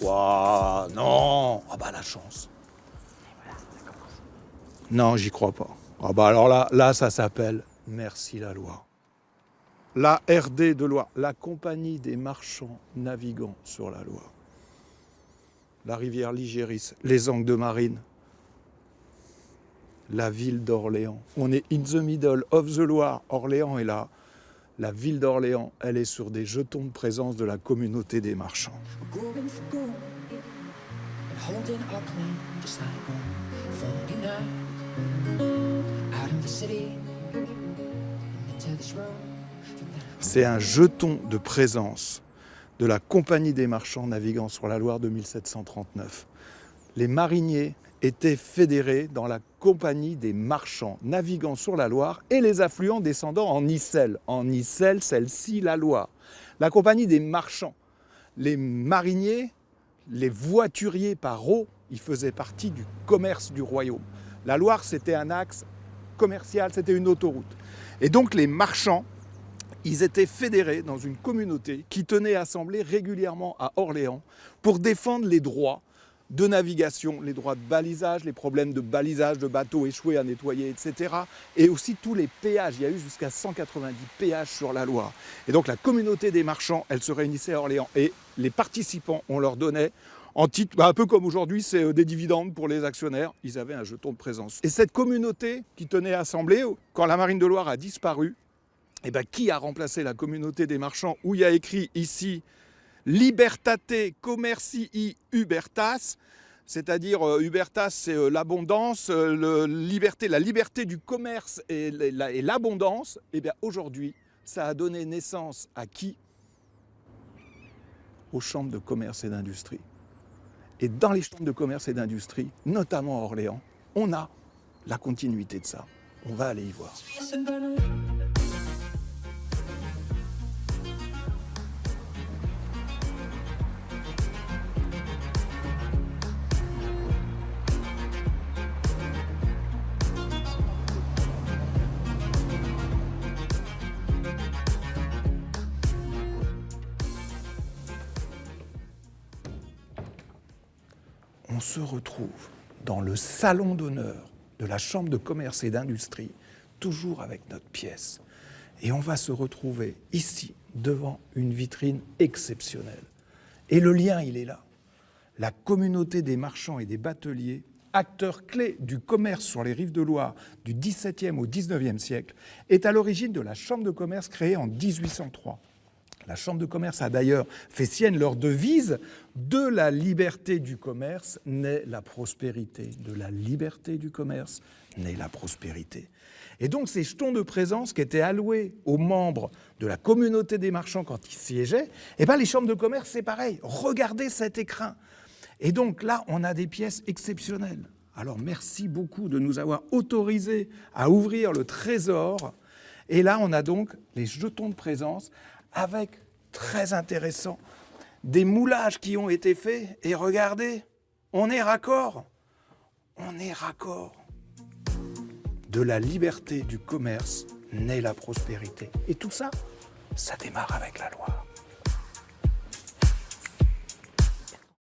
loi. Non. Ah bah la chance. Non, j'y crois pas. Ah bah alors là ça s'appelle merci la loi. La RD de loi, la compagnie des marchands navigants sur la Loire. La rivière Ligéris, les Angles de Marine, la ville d'Orléans. On est in the middle of the Loire. Orléans est là. La ville d'Orléans, elle est sur des jetons de présence de la communauté des marchands. C'est un jeton de présence de la compagnie des marchands navigant sur la Loire de 1739. Les mariniers étaient fédérés dans la compagnie des marchands navigant sur la Loire et les affluents descendant en Issel. En Issel, celle-ci, la Loire. La compagnie des marchands. Les mariniers, les voituriers par eau, ils faisaient partie du commerce du royaume. La Loire, c'était un axe commercial, c'était une autoroute. Et donc les marchands, ils étaient fédérés dans une communauté qui tenait assemblée régulièrement à Orléans pour défendre les droits de navigation, les droits de balisage, les problèmes de balisage de bateaux échoués à nettoyer, etc. Et aussi tous les péages. Il y a eu jusqu'à 190 péages sur la Loire. Et donc la communauté des marchands, elle se réunissait à Orléans. Et les participants, on leur donnait en titre, un peu comme aujourd'hui, c'est des dividendes pour les actionnaires. Ils avaient un jeton de présence. Et cette communauté qui tenait assemblée, quand la Marine de Loire a disparu, eh ben, qui a remplacé la communauté des marchands où il y a écrit ici Libertate commercii ubertas, c'est-à-dire ubertas c'est l'abondance, la liberté du commerce et l'abondance. Eh bien aujourd'hui, ça a donné naissance à qui? Aux chambres de commerce et d'industrie. Et dans les chambres de commerce et d'industrie, notamment à Orléans, on a la continuité de ça. On va aller y voir. On se retrouve dans le salon d'honneur de la Chambre de commerce et d'industrie, toujours avec notre pièce. Et on va se retrouver ici, devant une vitrine exceptionnelle. Et le lien, il est là. La communauté des marchands et des bateliers, acteurs clés du commerce sur les rives de Loire du XVIIe au XIXe siècle, est à l'origine de la Chambre de commerce créée en 1803. La Chambre de commerce a d'ailleurs fait sienne leur devise « De la liberté du commerce naît la prospérité ». De la liberté du commerce naît la prospérité. Et donc ces jetons de présence qui étaient alloués aux membres de la communauté des marchands quand ils siégeaient, eh bien les chambres de commerce c'est pareil, regardez cet écrin. Et donc là on a des pièces exceptionnelles. Alors merci beaucoup de nous avoir autorisés à ouvrir le trésor. Et là on a donc les jetons de présence avec, très intéressant, des moulages qui ont été faits. Et regardez, on est raccord. On est raccord. De la liberté du commerce naît la prospérité. Et tout ça, ça démarre avec la Loire.